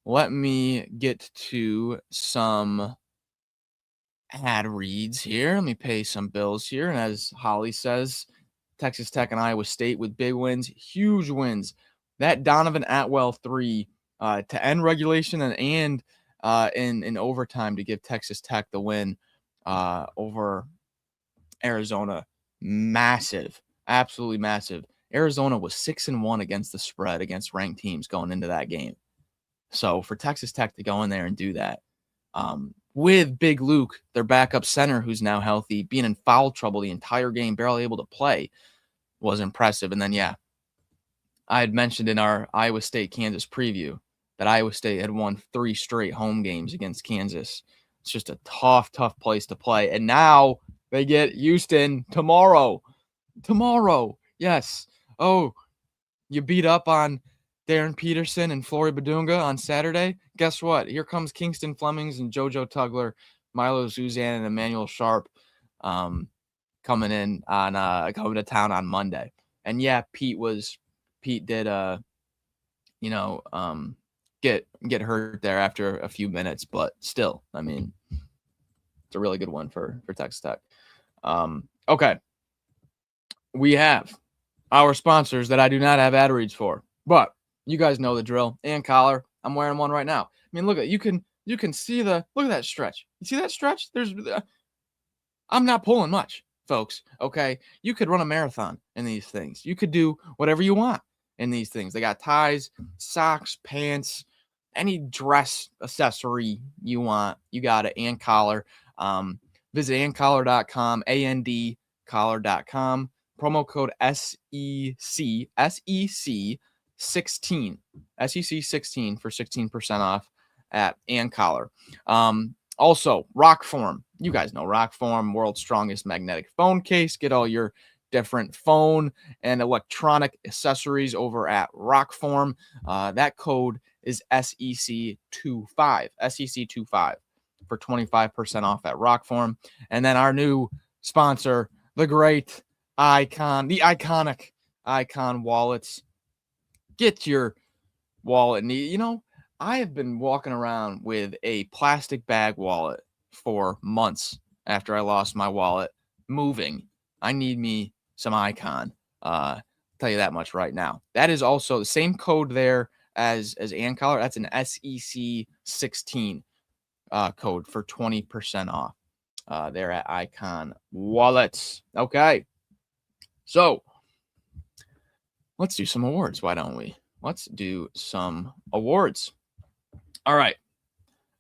let me get to some ad reads here. Let me pay some bills here. And as Holly says, Texas Tech and Iowa State with big wins, huge wins. That Donovan Atwell 3 to end regulation and in overtime to give Texas Tech the win over Arizona. Massive, absolutely massive. Arizona was 6-1 against the spread against ranked teams going into that game. So for Texas Tech to go in there and do that, with Big Luke, their backup center, who's now healthy, being in foul trouble the entire game, barely able to play, was impressive. And then, I had mentioned in our Iowa State-Kansas preview that Iowa State had won 3 straight home games against Kansas. It's just a tough place to play. And now they get Houston tomorrow. Yes. Oh, you beat up on Darren Peterson and Flory Badunga on Saturday. Guess what? Here comes Kingston Flemings and JoJo Tugler, Milo Zuzan, and Emmanuel Sharp coming to town on Monday. And Pete did get hurt there after a few minutes, but still, I mean, it's a really good one for Texas Tech. Okay. We have our sponsors that I do not have ad reads for, but you guys know the drill. And collar. I'm wearing one right now. I mean, look at you can see look at that stretch. You see that stretch? I'm not pulling much, folks. Okay. You could run a marathon in these things. You could do whatever you want in these things. They got ties, socks, pants, any dress accessory you want. You got it. And collar. Visit andcollar.com, AND collar.com. Promo code SEC 16 for 16% off at AndCollar. Also, ROKFORM. You guys know ROKFORM, world's strongest magnetic phone case. Get all your different phone and electronic accessories over at ROKFORM. That code is SEC25, SEC25 for 25% off at ROKFORM. And then our new sponsor, the great Icon, the iconic Icon wallets. Get your wallet. You know, I have been walking around with a plastic bag wallet for months after I lost my wallet moving. I need me some Icon. Tell you that much right now. That is also the same code there as AndCollar. That's an SEC 16 code for 20% off there at Icon Wallets. Okay. So let's do some awards. Why don't we? Let's do some awards. All right.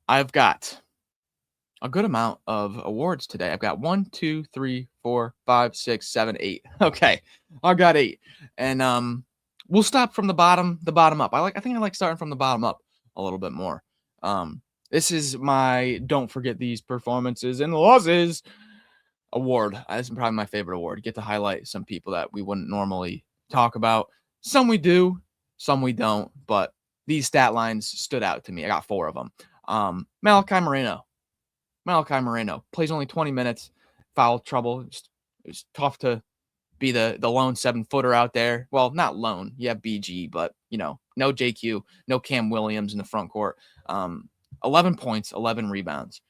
I've got a good amount of awards today. I've got 1, 2, 3, 4, 5, 6, 7, 8. Okay. I've got 8. And we'll stop from the bottom up. I think I like starting from the bottom up a little bit more. This is my Don't Forget These Performances and Losses award. This is probably my favorite award. Get to highlight some people that we wouldn't normally talk about. Some we do, some we don't, but these stat lines stood out to me. I got 4 of them. Malachi Moreno plays only 20 minutes, foul trouble. It was tough to be the lone 7-footer out there. Well, not lone. You have BG, but no JQ, no Cam Williams in the front court. 11 points, 11 rebounds.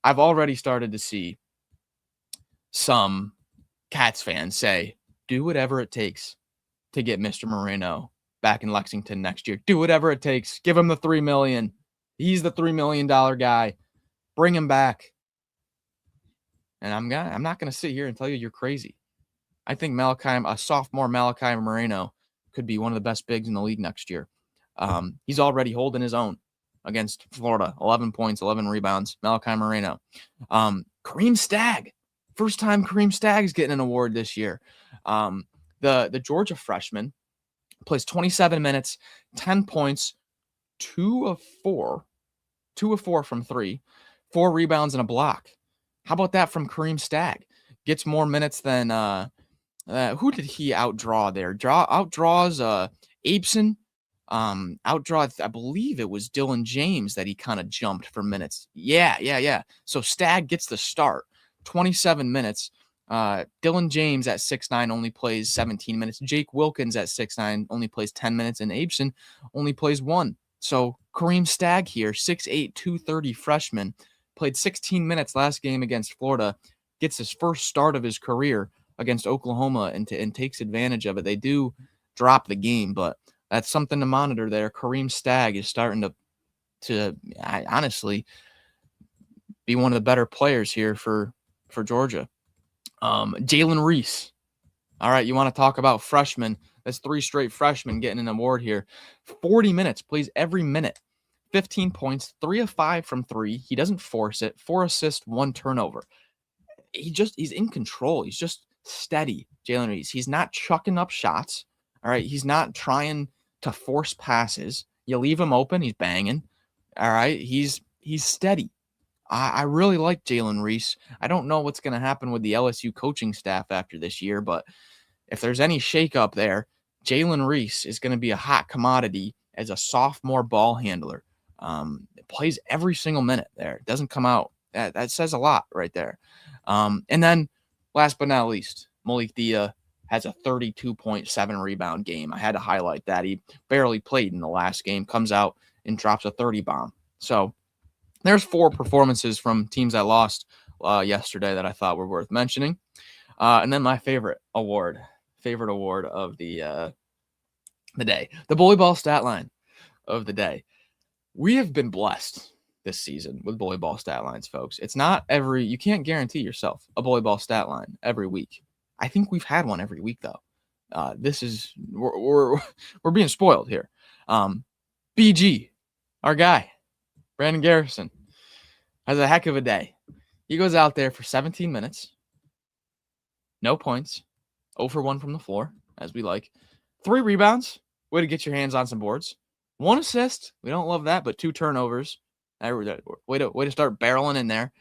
I've already started to see some Cats fans say, do whatever it takes to get Mr. Moreno back in Lexington next year. Do whatever it takes. Give him the $3 million. He's the $3 million guy. Bring him back. And I'm not going to sit here and tell you you're crazy. I think a sophomore Malachi Moreno could be one of the best bigs in the league next year. He's already holding his own against Florida. 11 points, 11 rebounds. Malachi Moreno. Kareem Stagg. First time Kareem Stagg's getting an award this year. The Georgia freshman plays 27 minutes, 10 points, 2 of 4 from 3, 4 rebounds and a block. How about that from Kareem Stagg? Gets more minutes than who did he outdraw there? Outdraws Abeson. I believe it was Dylan James that he kind of jumped for minutes. Yeah. So Stagg gets the start. 27 minutes. Dylan James at 6'9" only plays 17 minutes. Jake Wilkins at 6'9" only plays 10 minutes. And Abeson only plays 1. So Kareem Stagg here, 6'8", 230 freshman, played 16 minutes last game against Florida, gets his first start of his career against Oklahoma and takes advantage of it. They do drop the game, but that's something to monitor there. Kareem Stagg is starting to honestly be one of the better players here for Georgia. Jalen Reese. All right, you want to talk about freshmen. That's 3 straight freshmen getting an award here. 40 minutes, plays every minute. 15 points, 3 of 5 from 3. He doesn't force it. 4 assists, 1 turnover. He's in control. He's just steady, Jalen Reese. He's not chucking up shots. All right, he's not trying to force passes. You leave him open, he's banging. All right, he's steady. I really like Jalen Reese. I don't know what's going to happen with the LSU coaching staff after this year, but if there's any shakeup there, Jalen Reese is going to be a hot commodity as a sophomore ball handler. Plays every single minute there. Doesn't come out. That says a lot right there. And then last but not least, Malik Dia has a 32.7 rebound game. I had to highlight that. He barely played in the last game, comes out and drops a 30 bomb. So there's 4 performances from teams that lost yesterday that I thought were worth mentioning. And then my favorite award of the day, the bully ball stat line of the day. We have been blessed this season with bully ball stat lines, folks. It's not you can't guarantee yourself a bully ball stat line every week. I think we've had one every week though. We're being spoiled here. BG, our guy, Brandon Garrison, has a heck of a day. He goes out there for 17 minutes, no points, 0 for 1 from the floor, as we like. 3 rebounds, way to get your hands on some boards. 1 assist, we don't love that, but 2 turnovers. Way to start barreling in there.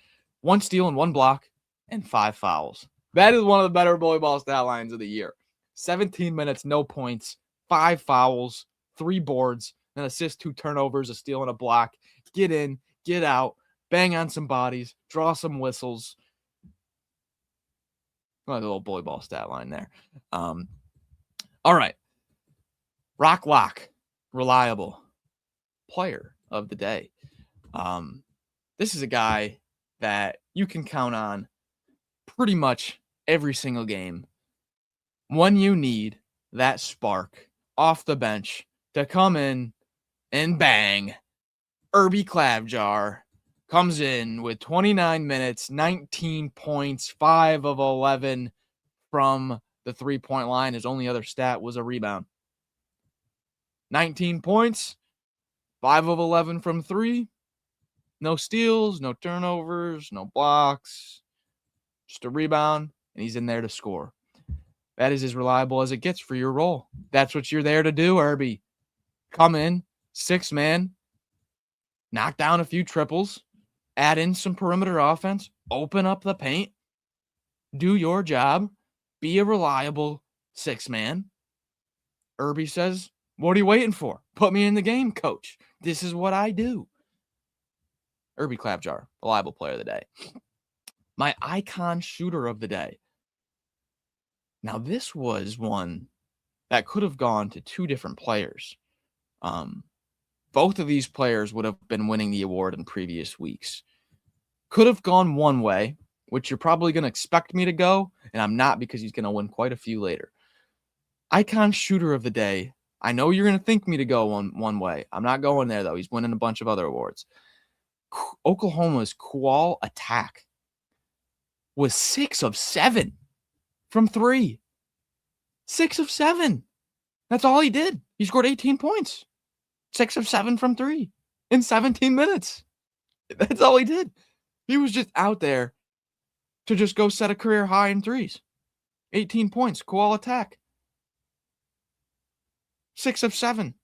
1 steal and 1 block, and 5 fouls. That is one of the better bully ball stat lines of the year. 17 minutes, no points, 5 fouls, 3 boards, an assist, 2 turnovers, a steal, and a block. Get in, get out, bang on some bodies, draw some whistles. A little bully ball stat line there. All right. Rock Lock, reliable player of the day. This is a guy that you can count on pretty much every single game when you need that spark off the bench to come in and bang. Irby Clavjar comes in with 29 minutes, 19 points, 5 of 11 from the 3-point line. His only other stat was a rebound. 19 points, 5 of 11 from 3. No steals, no turnovers, no blocks, just a rebound, and he's in there to score. That is as reliable as it gets for your role. That's what you're there to do, Irby. Come in, 6-man, knock down a few triples, add in some perimeter offense, open up the paint, do your job, be a reliable 6-man. Irby says, what are you waiting for? Put me in the game, coach. This is what I do. Irby Clavjar, reliable player of the day. My icon shooter of the day. Now, this was one that could have gone to 2 different players. Both of these players would have been winning the award in previous weeks. Could have gone one way, which you're probably going to expect me to go, and I'm not because he's going to win quite a few later. Icon shooter of the day. I know you're going to think me to go one way. I'm not going there, though. He's winning a bunch of other awards. Oklahoma's Kual attack was 6 of 7 from 3. 6 of 7. That's all he did. He scored 18 points. 6 of 7 from 3 in 17 minutes. That's all he did. He was just out there to just go set a career high in threes. 18 points, Kual attack. 6 of 7.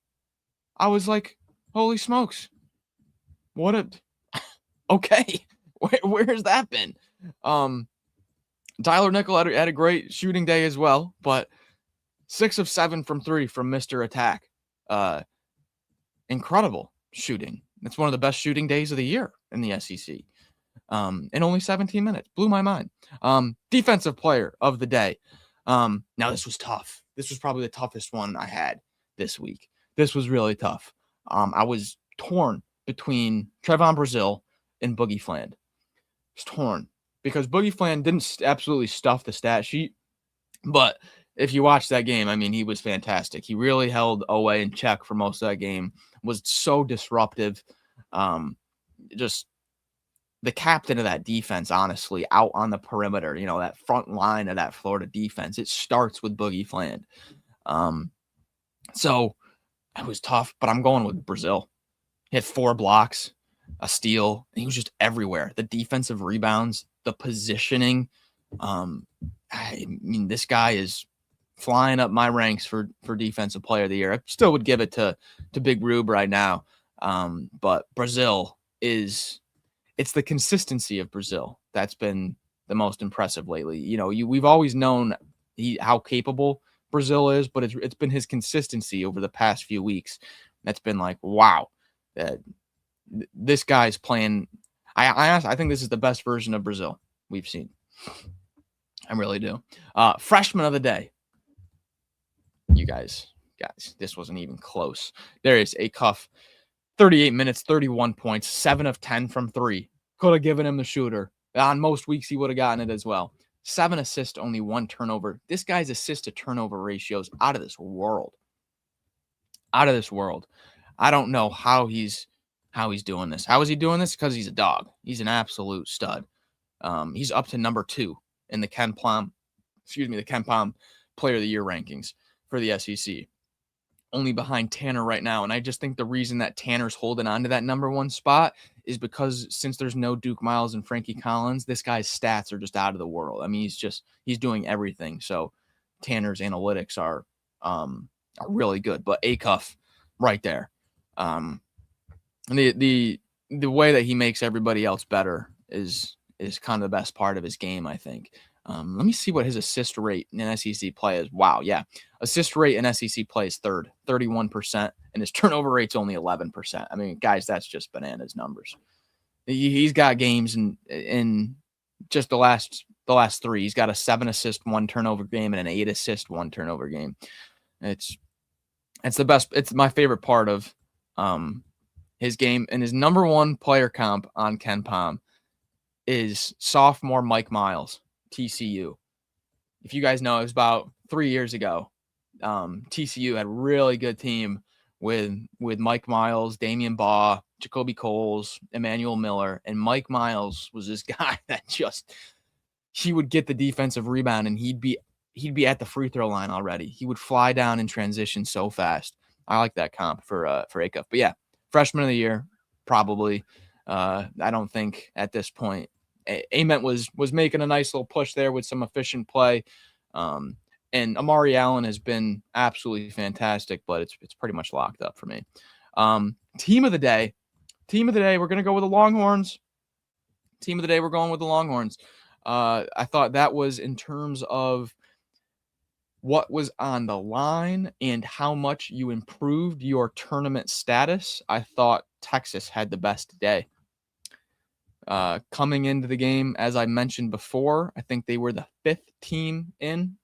I was like, holy smokes. What a... Okay. Where's that been? Tyler Nickel had a great shooting day as well, but 6 of 7 from 3 from Mr. Attack. Incredible shooting. It's one of the best shooting days of the year in the SEC. In only 17 minutes. Blew my mind. Defensive player of the day. Now, this was tough. This was probably the toughest one I had this week. This was really tough. I was torn between Trevon Brazile and Boogie Fland. I was torn because Boogie Fland didn't absolutely stuff the stat sheet, but if you watch that game, I mean, he was fantastic. He really held OA in check for most of that game, was so disruptive. Just the captain of that defense, honestly, out on the perimeter, that front line of that Florida defense, it starts with Boogie Fland. So it was tough, but I'm going with Brazile. He had 4 blocks, a steal, and he was just everywhere. The defensive rebounds, the positioning. I mean, this guy is flying up my ranks for defensive player of the year. I still would give it to Big Rube right now. But Brazile it's the consistency of Brazile that's been the most impressive lately. We've always known how capable Brazile is, but it's been his consistency over the past few weeks that's been like, wow, this guy's playing. I think this is the best version of Brazile we've seen. I really do. Freshman of the day. You guys, this wasn't even close. Darius Acuff, 38 minutes, 31 points, 7 of 10 from 3. Could have given him the shooter. On most weeks, he would have gotten it as well. 7 assists, only 1 turnover. This guy's assist to turnover ratio is out of this world. Out of this world. I don't know how he's doing this. How is he doing this? Because he's a dog. He's an absolute stud. He's up to number 2 in the Ken Palm Player of the Year rankings for the SEC. Only behind Tanner right now. And I just think the reason that Tanner's holding on to that number 1 spot is because since there's no Duke Miles and Frankie Collins, this guy's stats are just out of the world. I mean, he's doing everything. So Tanner's analytics are really good. But Acuff right there. The way that he makes everybody else better is kind of the best part of his game, I think. Let me see what his assist rate in SEC play is. Wow, yeah. Assist rate in SEC play is 3rd, 31%, and his turnover rate's only 11%. I mean, guys, that's just bananas numbers. He's got games in just the last 3. He's got a 7 assist, 1 turnover game and an 8 assist, 1 turnover game. It's the best. It's my favorite part of his game, and his number 1 player comp on Ken Palm is sophomore Mike Miles, TCU. If you guys know, it was about 3 years ago. TCU had a really good team with Mike Miles, Damian Barr, Jacoby Coles, Emmanuel Miller, and Mike Miles was this guy that he would get the defensive rebound and he'd be at the free throw line already. He would fly down in transition so fast. I like that comp for Acuff. But yeah, freshman of the year, probably. I don't think at this point Ament was making a nice little push there with some efficient play. And Amari Allen has been absolutely fantastic, but it's pretty much locked up for me. Team of the day, we're going to go with the Longhorns. Team of the day, we're going with the Longhorns. I thought that was in terms of what was on the line and how much you improved your tournament status. I thought Texas had the best day. Coming into the game, as I mentioned before, I think they were the 5th team in.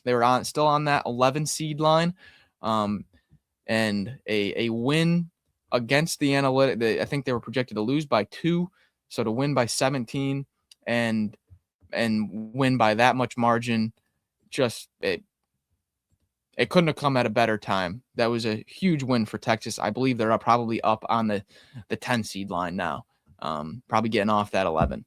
They were still on that 11 seed line. And a win against the analytic, I think they were projected to lose by 2. So to win by 17 and win by that much margin, it couldn't have come at a better time. That was a huge win for Texas. I believe they're probably up on the 10 seed line now. Probably getting off that 11.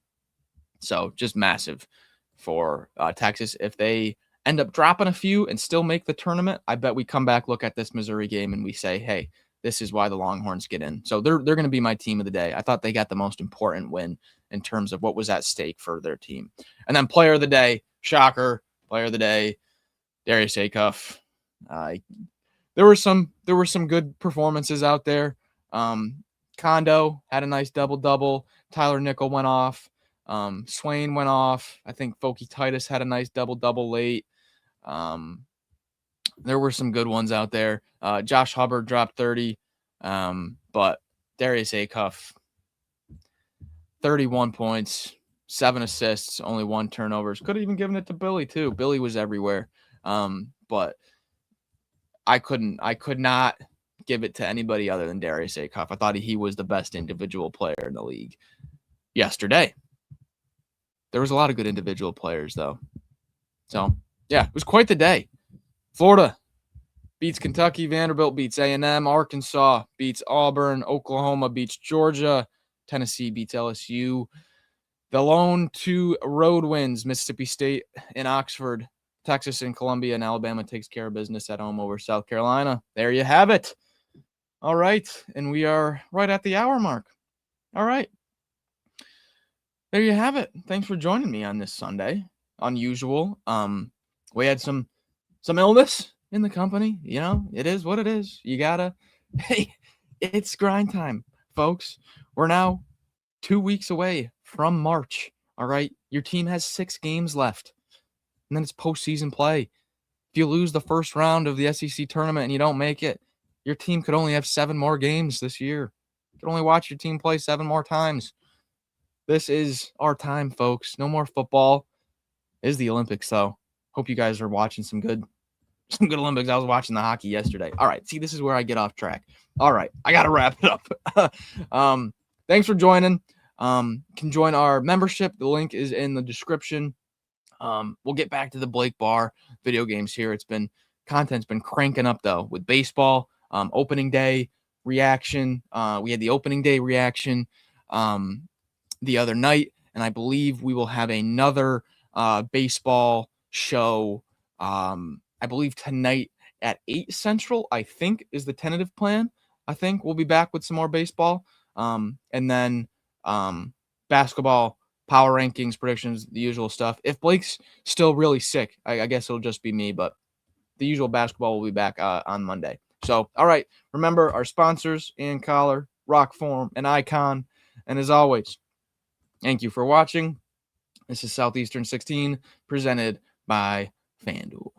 So just massive for Texas. If they end up dropping a few and still make the tournament, I bet we come back, look at this Missouri game, and we say, hey, this is why the Longhorns get in. So they're going to be my team of the day. I thought they got the most important win in terms of what was at stake for their team. And then player of the day, shocker, player of the day, Darius Acuff. There were some good performances out there. Kondo had a nice double-double. Tyler Nickel went off. Swain went off. I think Folky Titus had a nice double-double late. There were some good ones out there. Josh Hubbard dropped 30. But Darius Acuff, 31 points, 7 assists, only 1 turnovers. Could have even given it to Billy too. Billy was everywhere. But I could not give it to anybody other than Darius Acuff. I thought he was the best individual player in the league yesterday. There was a lot of good individual players, though. So, yeah, it was quite the day. Florida beats Kentucky. Vanderbilt beats A&M. Arkansas beats Auburn. Oklahoma beats Georgia. Tennessee beats LSU. The lone 2 road wins, Mississippi State and Oxford. Texas and Columbia, and Alabama takes care of business at home over South Carolina. There you have it. All right, and we are right at the hour mark. All right. There you have it. Thanks for joining me on this Sunday. Unusual. We had some illness in the company. You know, it is what it is. You gotta, hey, it's grind time, folks. We're now 2 weeks away from March. All right. Your team has 6 games left. And then it's postseason play. If you lose the first round of the SEC tournament and you don't make it, your team could only have 7 more games this year. You can only watch your team play 7 more times. This is our time, folks. No more football. It is the Olympics, though. Hope you guys are watching some good Olympics. I was watching the hockey yesterday. All right. See, this is where I get off track. All right. I got to wrap it up. Thanks for joining. can join our membership. The link is in the description. We'll get back to the Blake Barr video games here. Content's been cranking up though with baseball, opening day reaction. We had the opening day reaction the other night, and I believe we will have another baseball show. I believe tonight at 8 Central, I think, is the tentative plan. I think we'll be back with some more baseball. And then basketball, power rankings, predictions, the usual stuff. If Blake's still really sick, I guess it'll just be me, but the usual basketball will be back on Monday. So, all right, remember our sponsors, and Collar, ROKFORM, and Icon. And as always, thank you for watching. This is Southeastern 16 presented by FanDuel.